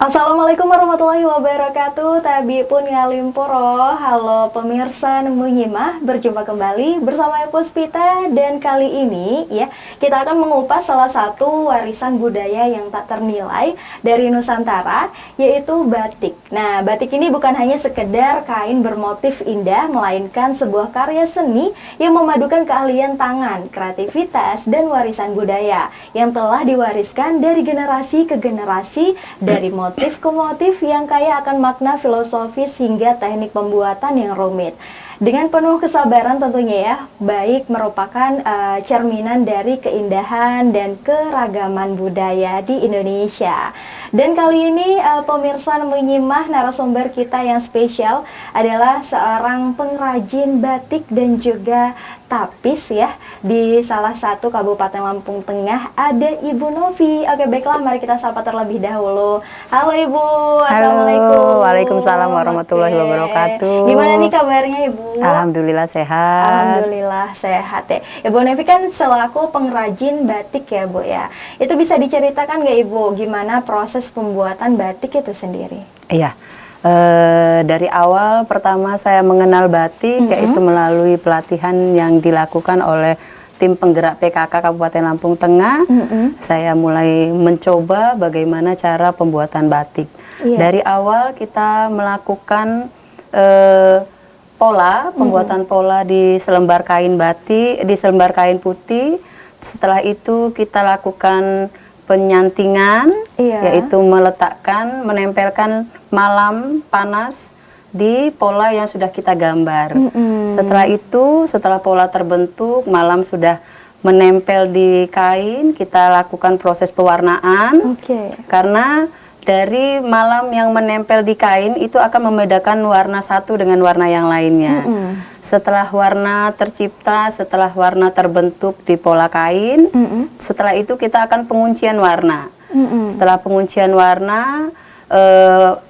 Assalamualaikum warahmatullahi wabarakatuh. Tabi pun ngalimporo. Halo pemirsa Nemu Nyimah, berjumpa kembali bersama Puspita. Dan kali ini ya kita akan mengupas salah satu warisan budaya yang tak ternilai dari Nusantara, yaitu batik. Nah, batik ini bukan hanya sekedar kain bermotif indah, melainkan sebuah karya seni yang memadukan keahlian tangan, kreativitas, dan warisan budaya yang telah diwariskan dari generasi ke generasi, dari motif ke motif yang kaya akan makna filosofis hingga teknik pembuatan yang rumit. Dengan penuh kesabaran tentunya ya, baik merupakan cerminan dari keindahan dan keragaman budaya di Indonesia. Dan kali ini pemirsa Nemu Nyimah, narasumber kita yang spesial adalah seorang pengrajin batik dan juga tapis ya di salah satu Kabupaten Lampung Tengah. Ada Ibu Novi. Oke, baiklah, mari kita sapa terlebih dahulu. Halo Ibu, Assalamualaikum. Halo, Waalaikumsalam warahmatullahi wabarakatuh. Gimana nih kabarnya Ibu? Alhamdulillah sehat. Alhamdulillah sehat ya. Ibu Novi kan selaku pengrajin batik ya Bu ya. Itu bisa diceritakan nggak Ibu gimana proses pembuatan batik itu sendiri? Iya. Dari awal pertama saya mengenal batik yaitu melalui pelatihan yang dilakukan oleh tim penggerak PKK Kabupaten Lampung Tengah. Saya mulai mencoba bagaimana cara pembuatan batik. Dari awal kita melakukan pembuatan pola di selembar kain batik, di selembar kain putih. Setelah itu kita lakukan penyantingan, yaitu meletakkan, menempelkan malam panas di pola yang sudah kita gambar. Setelah itu, setelah pola terbentuk, malam sudah menempel di kain, kita lakukan proses pewarnaan. Karena dari malam yang menempel di kain itu akan membedakan warna satu dengan warna yang lainnya. Setelah warna tercipta, setelah warna terbentuk di pola kain, setelah itu kita akan penguncian warna. Setelah penguncian warna,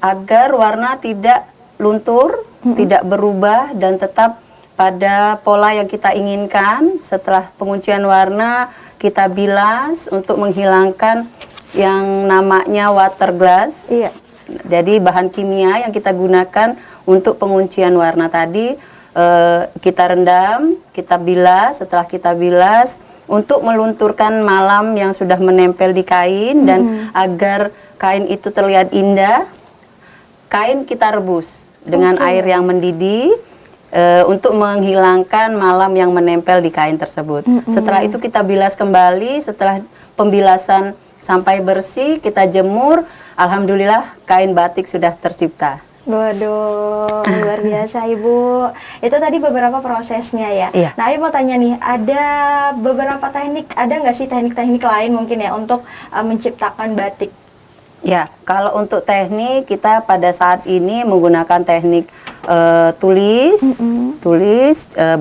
agar warna tidak luntur, tidak berubah dan tetap pada pola yang kita inginkan. Setelah penguncian warna, kita bilas untuk menghilangkan yang namanya water glass. Jadi bahan kimia yang kita gunakan untuk penguncian warna tadi kita rendam, kita bilas. Setelah kita bilas untuk melunturkan malam yang sudah menempel di kain dan agar kain itu terlihat indah, kain kita rebus dengan air yang mendidih untuk menghilangkan malam yang menempel di kain tersebut. Setelah itu kita bilas kembali. Setelah pembilasan sampai bersih, kita jemur. Alhamdulillah kain batik sudah tercipta. Waduh, luar biasa Ibu. Itu tadi beberapa prosesnya ya. Nah, Ibu mau tanya nih, ada beberapa teknik, ada nggak sih teknik-teknik lain mungkin ya untuk menciptakan batik? Ya, kalau untuk teknik kita pada saat ini menggunakan teknik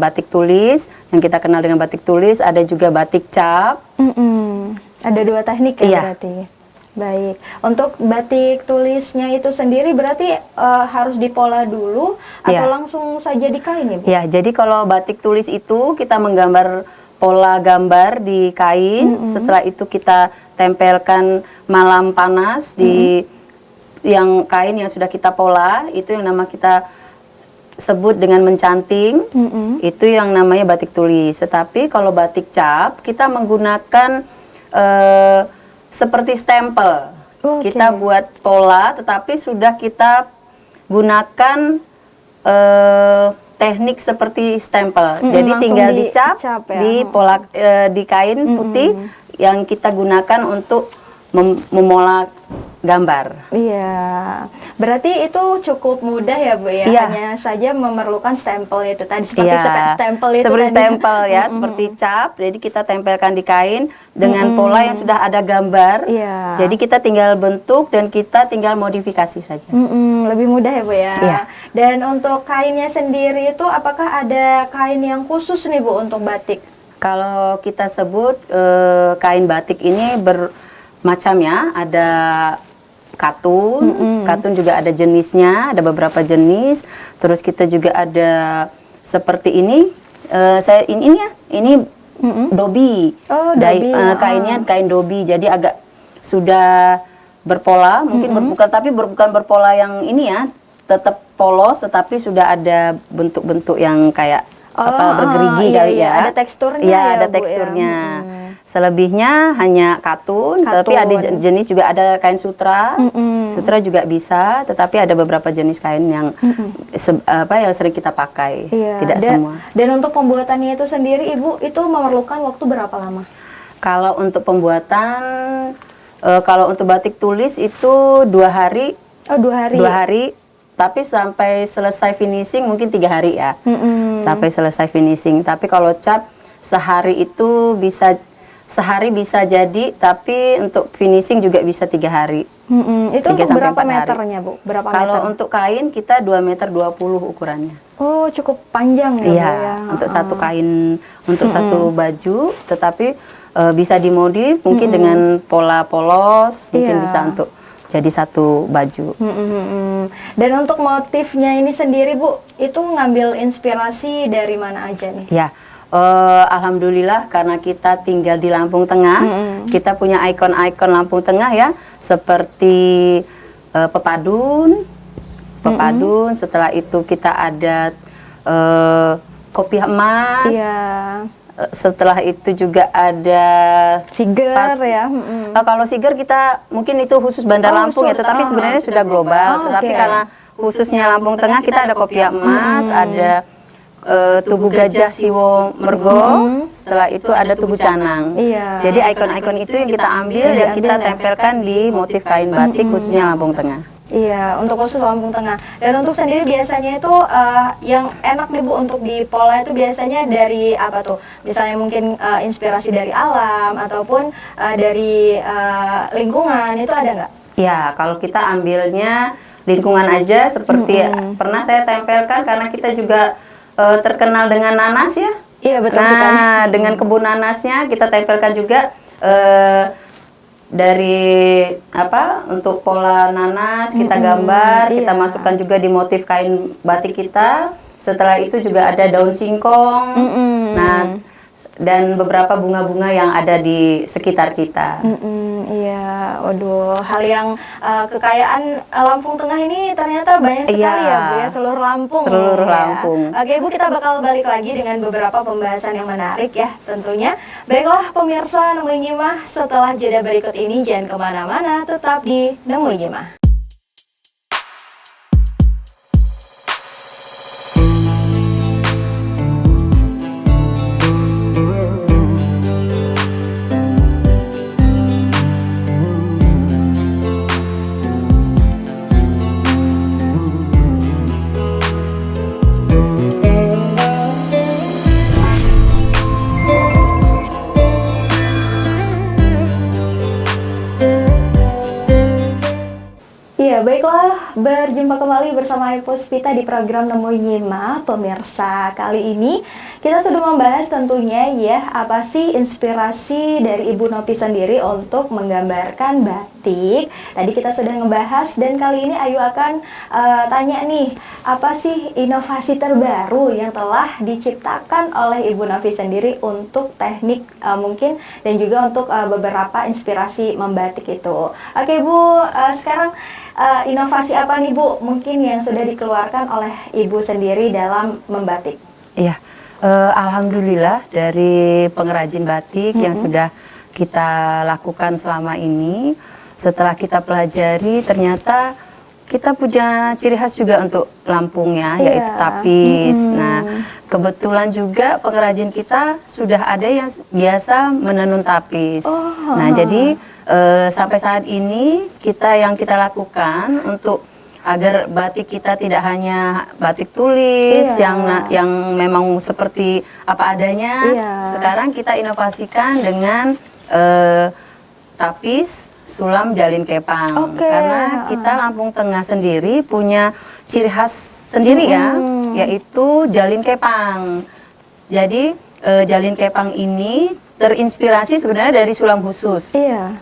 batik tulis yang kita kenal dengan batik tulis. Ada juga batik cap. Ada dua teknik ya berarti. Baik, untuk batik tulisnya itu sendiri berarti harus dipola dulu atau langsung saja di kain ya Bu? Ya, jadi kalau batik tulis itu kita menggambar pola gambar di kain. Setelah itu kita tempelkan malam panas di yang kain yang sudah kita pola. Itu yang nama kita sebut dengan mencanting. Itu yang namanya batik tulis. Tetapi kalau batik cap kita menggunakan seperti stempel. Kita buat pola tetapi sudah kita gunakan teknik seperti stempel. Jadi tinggal dicap di pola di kain putih yang kita gunakan untuk memola gambar. Iya, berarti itu cukup mudah ya Bu ya. Hanya saja memerlukan stempel itu tadi, seperti stempel itu seperti tadi. Stempel ya, seperti cap. Jadi kita tempelkan di kain dengan pola yang sudah ada gambar. Jadi kita tinggal bentuk dan kita tinggal modifikasi saja. Lebih mudah ya Bu ya. Dan untuk kainnya sendiri itu apakah ada kain yang khusus nih Bu untuk batik? Kalau kita sebut kain batik ini bermacam ya, ada katun, katun juga ada jenisnya, ada beberapa jenis. Terus kita juga ada seperti ini, ini dobi. Kainnya kain dobi, jadi agak sudah berpola, mungkin bukan berpola yang ini ya, tetap polos, tetapi sudah ada bentuk-bentuk yang kayak bergerigi kali ya. Ada teksturnya ya, ya, ada Bu, teksturnya. ya. Selebihnya hanya katun, tapi ada jenis juga ada kain sutra. Sutra juga bisa, tetapi ada beberapa jenis kain yang yang sering kita pakai. Tidak semua. Dan untuk pembuatannya itu sendiri, Ibu, itu memerlukan waktu berapa lama? Kalau untuk pembuatan, kalau untuk batik tulis itu 2 hari. Oh, 2 hari. 2 hari. Tapi sampai selesai finishing mungkin 3 hari ya. Sampai selesai finishing. Tapi kalau cap sehari itu sehari bisa jadi, tapi untuk finishing juga bisa 3 hari. Itu untuk berapa meternya, Bu? Kalau untuk kain kita 2,20 meter ukurannya. Oh, cukup panjang ya, iya, Bu ya. Untuk satu kain, untuk satu baju, tetapi bisa dimodif mungkin dengan pola polos, mungkin bisa untuk jadi satu baju. Dan untuk motifnya ini sendiri, Bu, itu ngambil inspirasi dari mana aja nih? Ya, alhamdulillah karena kita tinggal di Lampung Tengah, kita punya ikon-ikon Lampung Tengah ya, seperti pepadun. Setelah itu kita ada kopiah emas. Setelah itu juga ada siger ya. Kalau siger kita mungkin itu khusus Bandar Lampung ya, tetapi sebenarnya sudah global. Tetapi karena khususnya Lampung Tengah kita ada kopiah emas, ada tugu gajah Siwo Mergo, setelah itu ada tugu canang. Jadi ikon-ikon itu yang kita ambil dan kita tempelkan di motif kain batik khususnya Lampung Tengah. Iya, untuk khusus Lampung Tengah. Dan untuk sendiri biasanya itu yang enak nih, Bu, untuk di pola itu biasanya dari apa tuh? Misalnya mungkin inspirasi dari alam ataupun dari lingkungan, itu ada nggak? Ya, kalau kita ambilnya lingkungan aja, seperti pernah saya tempelkan karena kita juga terkenal dengan nanas ya. Iya, betul sekali. Nah, dengan kebun nanasnya kita tempelkan juga dari untuk pola nanas kita gambar, kita masukkan juga di motif kain batik kita. Setelah itu juga ada daun singkong. Nah, dan beberapa bunga-bunga yang ada di sekitar kita. Iya, waduh, hal yang kekayaan Lampung Tengah ini ternyata banyak sekali ya, Bu ya, seluruh Lampung. Seluruh Lampung. Oke, Bu, kita bakal balik lagi dengan beberapa pembahasan yang menarik ya, tentunya. Baiklah, pemirsa Nemu Nyimah, setelah jeda berikut ini jangan kemana-mana, tetap di Nemu Nyimah. Baiklah, berjumpa kembali bersama Ayu Puspita di program Nemu Nyimah. Pemirsa, kali ini kita sudah membahas tentunya ya, apa sih inspirasi dari Ibu Nopi sendiri untuk menggambarkan batik. Tadi kita sudah ngebahas dan kali ini Ayu akan tanya nih, apa sih inovasi terbaru yang telah diciptakan oleh Ibu Nopi sendiri untuk teknik mungkin dan juga untuk beberapa inspirasi membatik itu. Oke, Bu, sekarang inovasi apa nih, Bu, mungkin yang sudah dikeluarkan oleh Ibu sendiri dalam membatik? Iya, alhamdulillah dari pengrajin batik yang sudah kita lakukan selama ini, setelah kita pelajari ternyata kita punya ciri khas juga untuk Lampung ya, yaitu tapis. Nah, kebetulan juga pengrajin kita sudah ada yang biasa menenun tapis. Nah, jadi sampai saat ini yang kita lakukan untuk agar batik kita tidak hanya batik tulis yang memang seperti apa adanya. Sekarang kita inovasikan dengan tapis sulam jalin kepang. Karena kita Lampung Tengah sendiri punya ciri khas sendiri ya, yaitu jalin kepang. Jadi jalin kepang ini terinspirasi sebenarnya dari sulam khusus.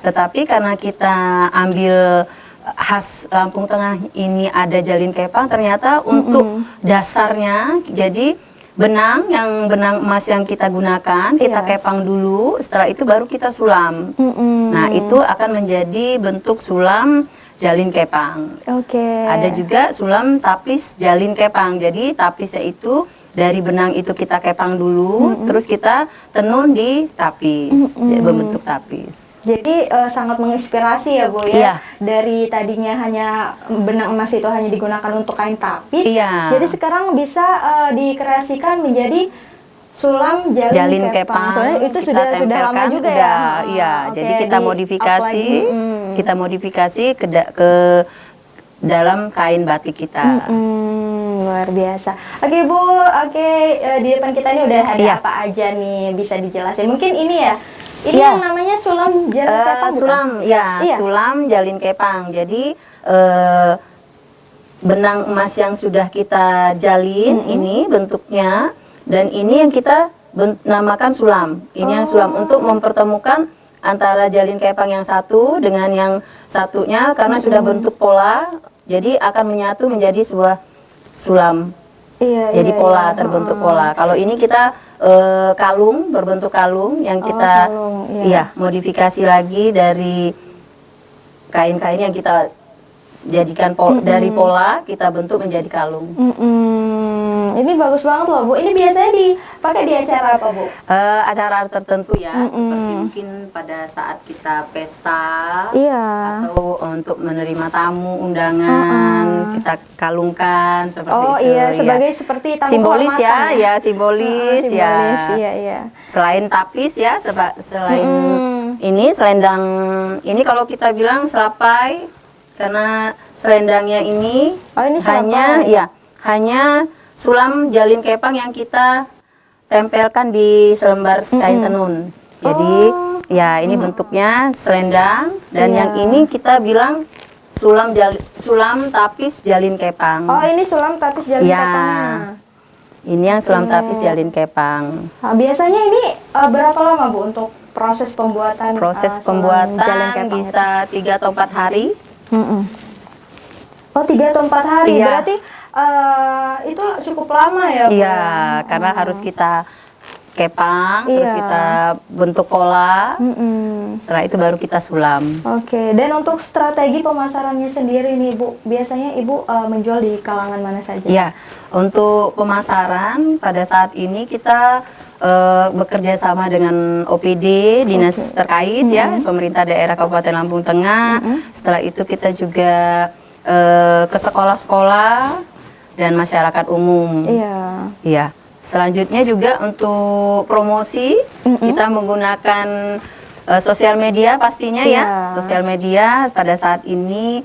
Tetapi karena kita ambil khas Lampung Tengah ini ada jalin kepang, ternyata untuk dasarnya jadi benang emas yang kita gunakan kita kepang dulu, setelah itu baru kita sulam. Nah, itu akan menjadi bentuk sulam jalin kepang. Ada juga sulam tapis jalin kepang. Jadi tapisnya itu dari benang itu kita kepang dulu, terus kita tenun di tapis, berbentuk tapis. Jadi sangat menginspirasi ya Bu ya. Dari tadinya hanya benang emas itu hanya digunakan untuk kain tapis, jadi sekarang bisa dikreasikan menjadi sulam jalin kepang. Soalnya itu sudah lama juga ya. Iya, jadi kita modifikasi, ke dalam kain batik kita. Luar biasa. Oke Bu, di depan kita ini udah ada apa aja nih, bisa dijelasin? Mungkin ini ya. Ini yang namanya sulam jalin kepang. Sulam jalin kepang. Jadi benang emas yang sudah kita jalin ini bentuknya, dan ini yang kita namakan sulam. Ini yang sulam untuk mempertemukan antara jalin kepang yang satu dengan yang satunya, karena sudah bentuk pola, jadi akan menyatu menjadi sebuah sulam. Jadi pola, terbentuk pola. Kalau ini kita kalung, berbentuk kalung yang kita modifikasi lagi dari kain-kain yang kita jadikan dari pola, kita bentuk menjadi kalung. Ini bagus banget loh Bu. Ini biasanya dipakai di acara apa Bu? Acara tertentu ya, seperti mungkin pada saat kita pesta, atau untuk menerima tamu undangan, kita kalungkan seperti itu. Seperti tanda simbolis kehormatan. Simbolis. Selain tapis ya, selain ini selendang, ini kalau kita bilang selapai, karena selendangnya ini, hanya sulam jalin kepang yang kita tempelkan di selembar kain tenun. Jadi ini bentuknya selendang, dan yang ini kita bilang sulam tapis jalin kepang. Ini sulam tapis jalin kepang. Ini yang sulam tapis jalin kepang. Biasanya ini berapa lama Bu untuk proses pembuatan? Proses pembuatan bisa 3 atau 4 hari. 3 atau 4 hari, berarti itu cukup lama ya Bu? Iya, karena harus kita kepang, terus kita bentuk pola, setelah itu baru kita sulam. Dan untuk strategi pemasarannya sendiri nih Bu, biasanya Ibu menjual di kalangan mana saja? Iya, untuk pemasaran pada saat ini kita bekerja sama dengan OPD, dinas terkait ya, pemerintah daerah Kabupaten Lampung Tengah. Setelah itu kita juga ke sekolah-sekolah dan masyarakat umum. Iya. Selanjutnya juga untuk promosi, kita menggunakan sosial media pastinya ya. Sosial media pada saat ini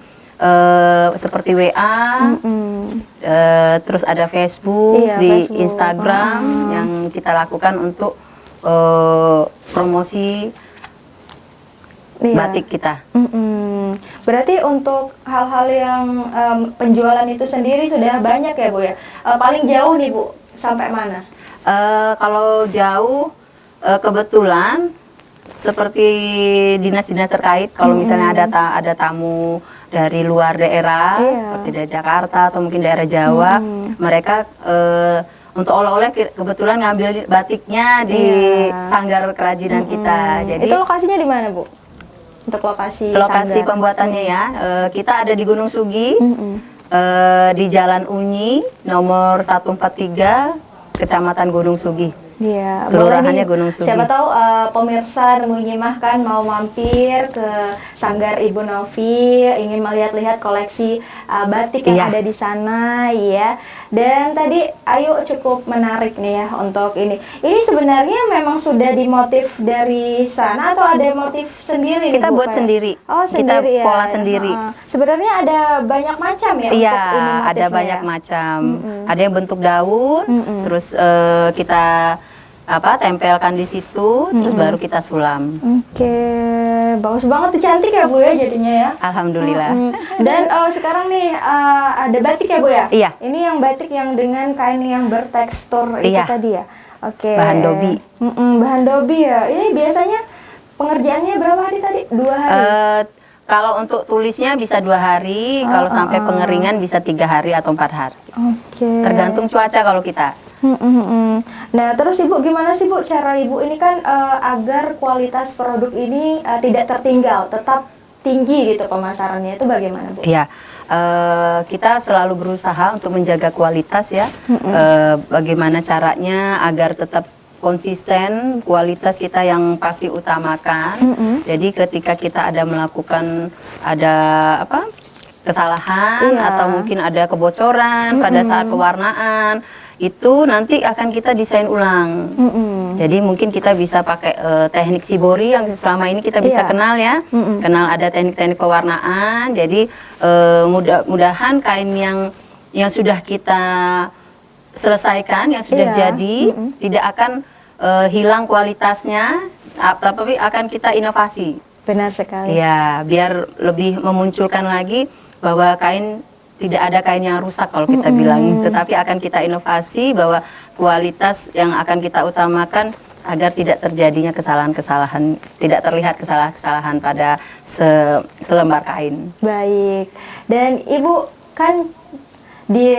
seperti WA, terus ada Facebook, Instagram yang kita lakukan untuk promosi batik kita. Berarti untuk hal-hal yang penjualan itu sendiri sudah banyak ya Bu ya? Paling jauh nih Bu, sampai mana? Kalau jauh kebetulan seperti dinas-dinas terkait, kalau misalnya ada tamu dari luar daerah, seperti dari Jakarta atau mungkin daerah Jawa, mereka untuk oleh-oleh kebetulan ngambil batiknya di sanggar kerajinan kita. Jadi itu lokasinya di mana Bu? Untuk lokasi pembuatannya ya, kita ada di Gunung Sugi, di Jalan Unyi nomor 143, Kecamatan Gunung Sugi. Kelurahannya Gunung Sugi. Siapa tahu pemirsa nyimak kan mau mampir ke sanggar Ibu Novi, ingin melihat-lihat koleksi batik yang ada di sana ya. Dan tadi Ayu cukup menarik nih ya untuk ini. Ini sebenarnya memang sudah dimotif dari sana atau ada motif sendiri? Kita buat sendiri. Kita pola sendiri. Sebenarnya ada banyak macam ya? Iya, untuk ini motifnya, ada banyak macam. Ada yang bentuk daun, terus kita tempelkan di situ, terus baru kita sulam. Bagus banget, cantik ya Bu ya jadinya ya. Alhamdulillah. Dan sekarang nih ada batik ya Bu ya? Iya. Ini yang batik yang dengan kain yang bertekstur itu tadi ya? Bahan dobi. Bahan dobi ya. Ini biasanya pengerjaannya berapa hari tadi? 2 hari? Kalau untuk tulisnya bisa 2 hari, kalau sampai pengeringan bisa 3 hari atau 4 hari. Tergantung cuaca kalau kita. Nah, terus Ibu gimana sih Bu cara Ibu ini kan agar kualitas produk ini tidak tertinggal, tetap tinggi gitu pemasarannya itu bagaimana Bu? Ya, kita selalu berusaha untuk menjaga kualitas ya. Bagaimana caranya agar tetap konsisten, kualitas kita yang pasti utamakan. Jadi ketika kita ada melakukan kesalahan atau mungkin ada kebocoran pada saat pewarnaan, itu nanti akan kita desain ulang. Jadi mungkin kita bisa pakai teknik shibori yang selama ini kita bisa kenal ya, kenal ada teknik-teknik pewarnaan. Jadi mudah-mudahan kain yang sudah kita selesaikan, yang sudah jadi, tidak akan hilang kualitasnya, tapi akan kita inovasi. Benar sekali. Ya, biar lebih memunculkan lagi bahwa kain tidak ada kain yang rusak kalau kita bilang, tetapi akan kita inovasi bahwa kualitas yang akan kita utamakan agar tidak terjadinya kesalahan-kesalahan, tidak terlihat kesalahan-kesalahan pada selembar kain. Baik. Dan Ibu kan di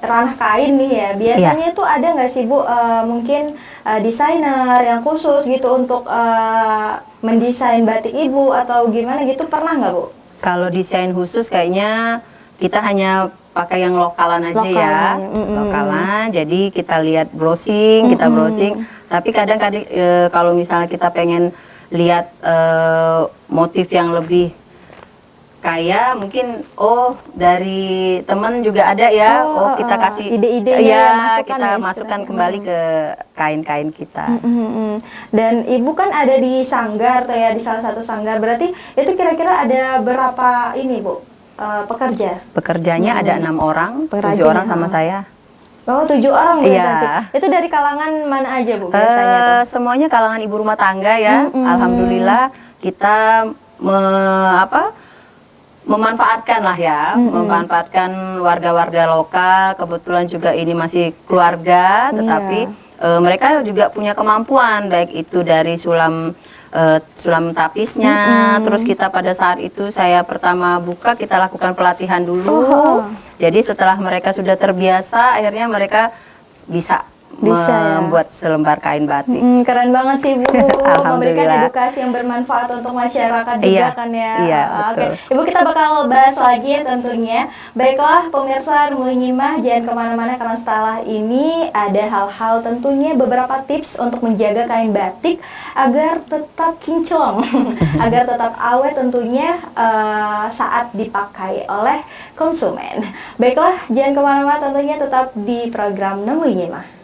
ranah kain nih ya, biasanya tuh ada nggak sih Bu mungkin desainer yang khusus gitu untuk mendesain batik Ibu atau gimana gitu, pernah nggak Bu? Kalau desain khusus kayaknya kita hanya pakai yang lokalan aja ya, lokalan. Jadi kita lihat browsing, kita browsing. Tapi kadang-kadang kalau misalnya kita pengen lihat motif yang lebih kaya, mungkin dari temen juga ada ya, kita kasih ide-ide ya, kita masukkan kembali ke kain-kain kita. Dan Ibu kan ada di sanggar tuh ya, di salah satu sanggar, berarti itu kira-kira ada berapa ini Bu pekerja? Pekerjanya ada 6 orang, 7 orang sama saya. Oh, 7 orang Iya. berarti. Itu dari kalangan mana aja Bu biasanya tuh? Semuanya kalangan ibu rumah tangga ya. Alhamdulillah kita memanfaatkan lah ya, memanfaatkan warga-warga lokal. Kebetulan juga ini masih keluarga, tetapi mereka juga punya kemampuan, baik itu dari sulam tapisnya. Terus kita pada saat itu saya pertama buka, kita lakukan pelatihan dulu. Jadi setelah mereka sudah terbiasa, akhirnya mereka bisa membuat selembar kain batik. Keren banget sih Bu, memberikan Alhamdulillah. edukasi yang bermanfaat untuk masyarakat juga kan ya. Iya, Oke, betul. Ibu kita bakal bahas lagi ya tentunya. Baiklah pemirsa Nurul Nyimah, jangan kemana-mana karena setelah ini ada hal-hal tentunya beberapa tips untuk menjaga kain batik agar tetap kinclong, agar tetap awet tentunya saat dipakai oleh konsumen. Baiklah, jangan kemana-mana tentunya tetap di program Nurul Nyimah.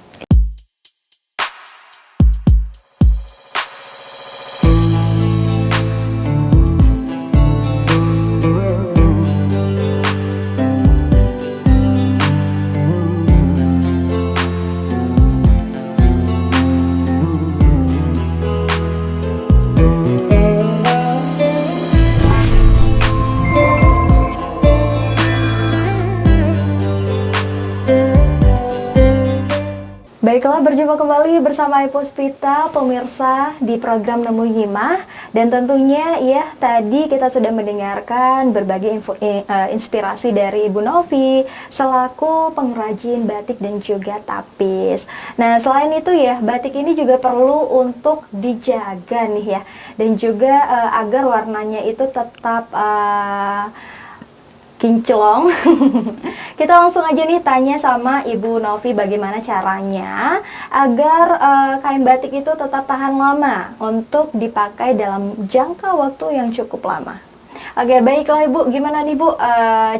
Baiklah, berjumpa kembali bersama Ibu Puspita, pemirsa di program Nemu Nyimah. Dan tentunya ya, tadi kita sudah mendengarkan berbagai inspirasi dari Ibu Novi selaku pengrajin batik dan juga tapis. Nah, selain itu ya, batik ini juga perlu untuk dijaga nih ya, dan juga agar warnanya itu tetap kinclong. Kita langsung aja nih tanya sama Ibu Novi bagaimana caranya agar kain batik itu tetap tahan lama untuk dipakai dalam jangka waktu yang cukup lama. Oke, baiklah Ibu, gimana nih Bu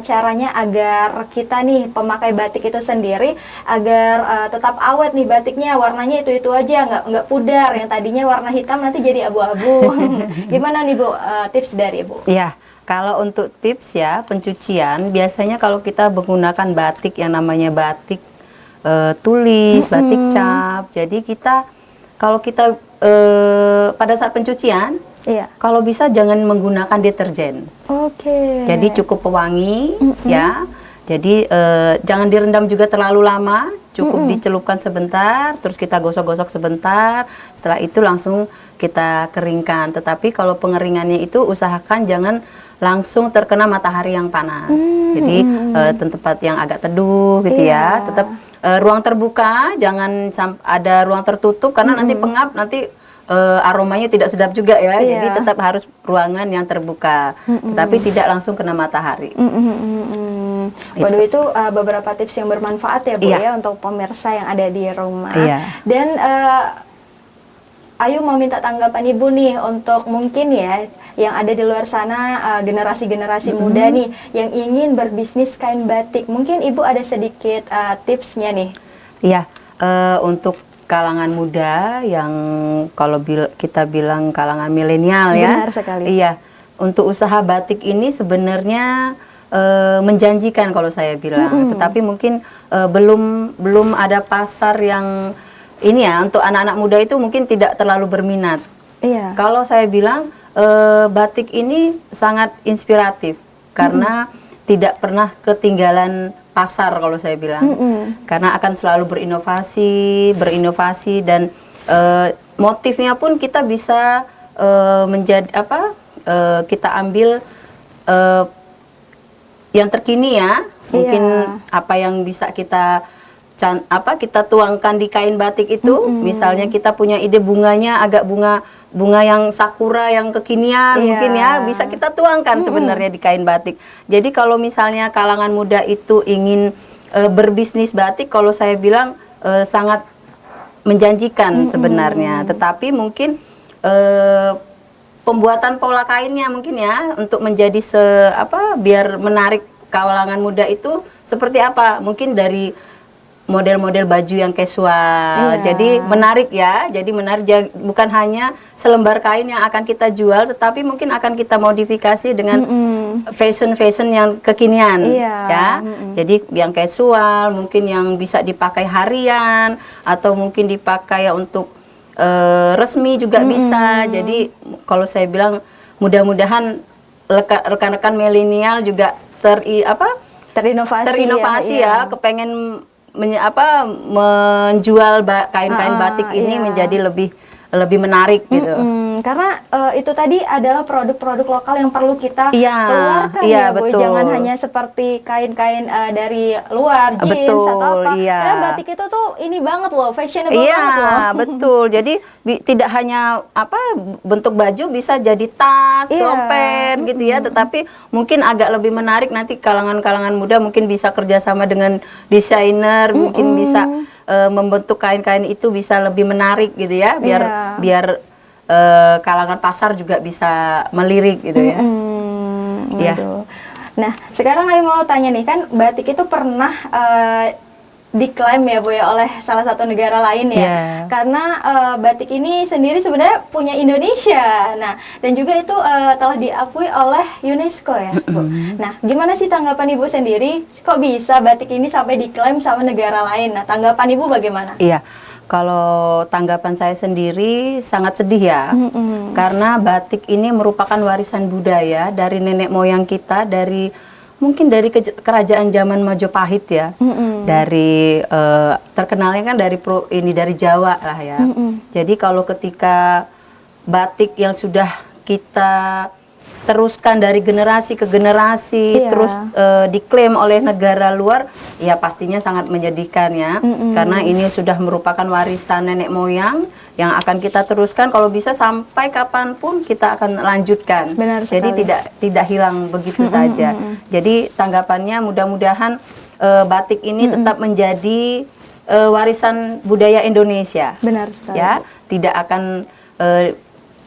caranya agar kita nih pemakai batik itu sendiri agar tetap awet nih batiknya, warnanya itu aja, nggak pudar, yang tadinya warna hitam nanti jadi abu-abu. Gimana nih Bu tips dari Ibu? Iya. Kalau untuk tips ya, pencucian, biasanya kalau kita menggunakan batik yang namanya batik tulis, batik cap. Jadi kalau kita pada saat pencucian, kalau bisa jangan menggunakan deterjen. Jadi cukup pewangi ya. Jadi jangan direndam juga terlalu lama, cukup dicelupkan sebentar, terus kita gosok-gosok sebentar. Setelah itu langsung kita keringkan. Tetapi kalau pengeringannya itu usahakan jangan langsung terkena matahari yang panas. Jadi tempat yang agak teduh gitu ya. Tetap ruang terbuka, jangan ada ruang tertutup karena nanti pengap, nanti aromanya tidak sedap juga ya. Jadi tetap harus ruangan yang terbuka, tetapi tidak langsung kena matahari. Waduh, itu beberapa tips yang bermanfaat ya Bu ya untuk pemirsa yang ada di rumah. Dan Ayu mau minta tanggapan Ibu nih untuk mungkin ya yang ada di luar sana, generasi-generasi muda nih yang ingin berbisnis kain batik. Mungkin Ibu ada sedikit tipsnya nih. Iya, untuk kalangan muda yang kalau kita bilang kalangan milenial ya. Benar sekali. Iya, untuk usaha batik ini sebenarnya menjanjikan kalau saya bilang, tetapi mungkin belum ada pasar yang ini ya, untuk anak-anak muda itu mungkin tidak terlalu berminat. Iya. Kalau saya bilang batik ini sangat inspiratif karena tidak pernah ketinggalan pasar kalau saya bilang, karena akan selalu berinovasi dan motifnya pun kita bisa menjadi kita ambil yang terkini ya, mungkin apa yang bisa kita tuangkan di kain batik itu. Misalnya kita punya ide bunganya agak bunga yang sakura yang kekinian, mungkin ya bisa kita tuangkan sebenarnya di kain batik. Jadi kalau misalnya kalangan muda itu ingin berbisnis batik, kalau saya bilang sangat menjanjikan sebenarnya. Tetapi mungkin pembuatan pola kainnya mungkin ya untuk menjadi biar menarik kalangan muda itu seperti apa? Mungkin dari model-model baju yang casual, jadi menarik ya. Jadi menarik, bukan hanya selembar kain yang akan kita jual, tetapi mungkin akan kita modifikasi dengan fashion yang kekinian, ya. Jadi yang casual, mungkin yang bisa dipakai harian atau mungkin dipakai untuk resmi juga bisa. Jadi kalau saya bilang mudah-mudahan rekan-rekan milenial juga terinovasi ya, kepengen menjual kain-kain batik ini menjadi lebih menarik gitu. Karena itu tadi adalah produk-produk lokal yang perlu kita keluarkan ya Bu. Jangan hanya seperti kain-kain dari luar, jeans atau apa. Karena batik itu tuh ini banget loh, fashionable banget loh. Betul. Jadi tidak hanya bentuk baju, bisa jadi tas, dompet gitu ya. Tetapi mungkin agak lebih menarik, nanti kalangan-kalangan muda mungkin bisa kerjasama dengan desainer, mungkin bisa membentuk kain-kain itu bisa lebih menarik gitu ya, biar kalangan pasar juga bisa melirik gitu ya. Nah, sekarang Ayu mau tanya nih, kan batik itu pernah diklaim ya Bu ya oleh salah satu negara lain ya, karena batik ini sendiri sebenarnya punya Indonesia. Nah, dan juga itu telah diakui oleh UNESCO ya Bu. Nah, gimana sih tanggapan Ibu sendiri, kok bisa batik ini sampai diklaim sama negara lain? Nah, tanggapan Ibu bagaimana? Iya, kalau tanggapan saya sendiri sangat sedih ya, karena batik ini merupakan warisan budaya dari nenek moyang kita, mungkin dari kerajaan zaman Majapahit ya, dari terkenalnya kan dari Jawa lah ya. Jadi kalau ketika batik yang sudah kita teruskan dari generasi ke generasi, terus diklaim oleh negara luar, ya pastinya sangat menyedihkan ya, karena ini sudah merupakan warisan nenek moyang yang akan kita teruskan, kalau bisa sampai kapanpun kita akan lanjutkan. Benar sekali. Jadi tidak hilang begitu saja. Jadi tanggapannya mudah-mudahan batik ini tetap menjadi warisan budaya Indonesia. Benar sekali. Ya, tidak akan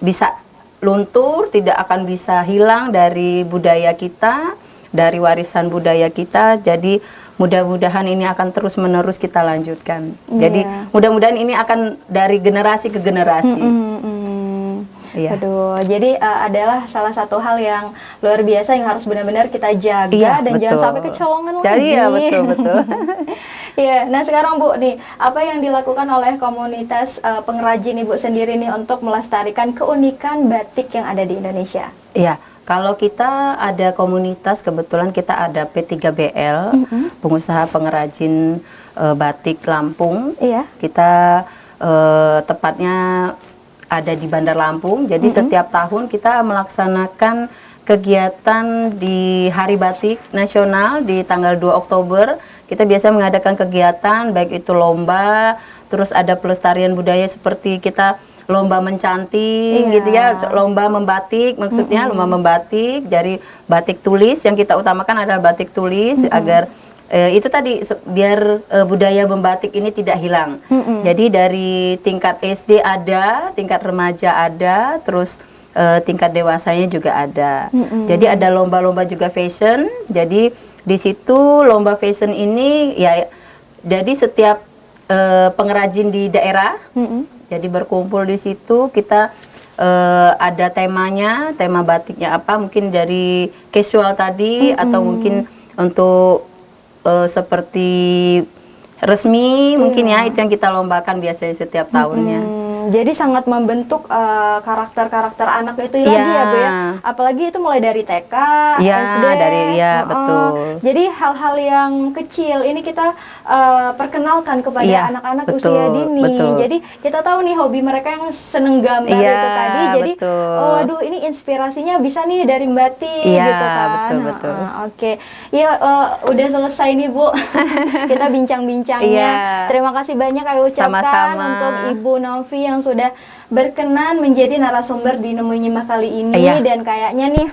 bisa luntur, tidak akan bisa hilang dari budaya kita, dari warisan budaya kita. Jadi mudah-mudahan ini akan terus-menerus kita lanjutkan. Jadi mudah-mudahan ini akan dari generasi ke generasi. Aduh, jadi adalah salah satu hal yang luar biasa yang harus benar-benar kita jaga dan jangan sampai kecolongan lagi. Iya, betul. Iya, nah sekarang Bu nih, apa yang dilakukan oleh komunitas pengrajin Ibu sendiri nih untuk melestarikan keunikan batik yang ada di Indonesia? Iya, kalau kita ada komunitas, kebetulan kita ada P3BL, pengusaha pengrajin batik Lampung. Kita tepatnya ada di Bandar Lampung. Jadi setiap tahun kita melaksanakan kegiatan di Hari Batik Nasional di tanggal 2 Oktober. Kita biasa mengadakan kegiatan baik itu lomba, terus ada pelestarian budaya seperti kita lomba mencanting gitu ya, lomba membatik maksudnya, lomba membatik dari batik tulis. Yang kita utamakan adalah batik tulis agar itu tadi biar budaya membatik ini tidak hilang. Jadi dari tingkat SD ada, tingkat remaja ada, terus tingkat dewasanya juga ada. Jadi ada lomba-lomba juga fashion. Jadi di situ lomba fashion ini ya, jadi setiap pengrajin di daerah, jadi berkumpul di situ, kita ada temanya, tema batiknya apa, mungkin dari casual tadi atau mungkin untuk seperti resmi mungkin ya, itu yang kita lombakan biasanya setiap tahunnya. Jadi sangat membentuk karakter-karakter anak itu lagi ya Bu ya. Apalagi itu mulai dari TK, SD. Betul. Jadi hal-hal yang kecil ini kita perkenalkan kepada anak-anak usia dini. Jadi kita tahu nih hobi mereka yang seneng gambar itu tadi. Jadi oh aduh ini inspirasinya bisa nih dari batik gitu kan. Betul. Oke. Ya udah selesai nih Bu. Kita bincang-bincangnya. Terima kasih banyak Ayu ucapkan untuk Ibu Novi yang sudah berkenan menjadi narasumber di Nemu Nyimak kali ini. Dan kayaknya nih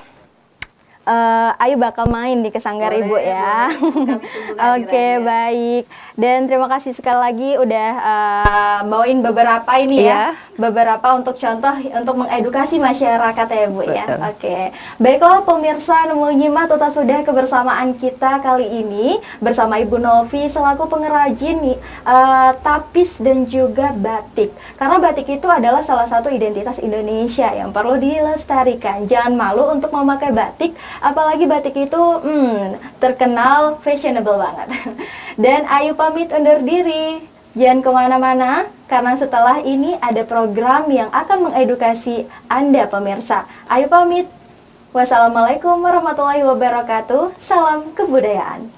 Ayu bakal main di Kesanggar Ibu ya. Oke, baik. Dan terima kasih sekali lagi udah bawain beberapa ini ya. Beberapa untuk contoh untuk mengedukasi masyarakat ya Bu ya. Oke. Baiklah pemirsa Nemu Nyimak, total sudah kebersamaan kita kali ini bersama Ibu Novi selaku pengrajin tapis dan juga batik. Karena batik itu adalah salah satu identitas Indonesia yang perlu dilestarikan. Jangan malu untuk memakai batik. Apalagi batik itu terkenal fashionable banget. Dan Ayu pamit undur diri. Jangan kemana-mana, karena setelah ini ada program yang akan mengedukasi Anda pemirsa. Ayu pamit. Wassalamualaikum warahmatullahi wabarakatuh. Salam kebudayaan.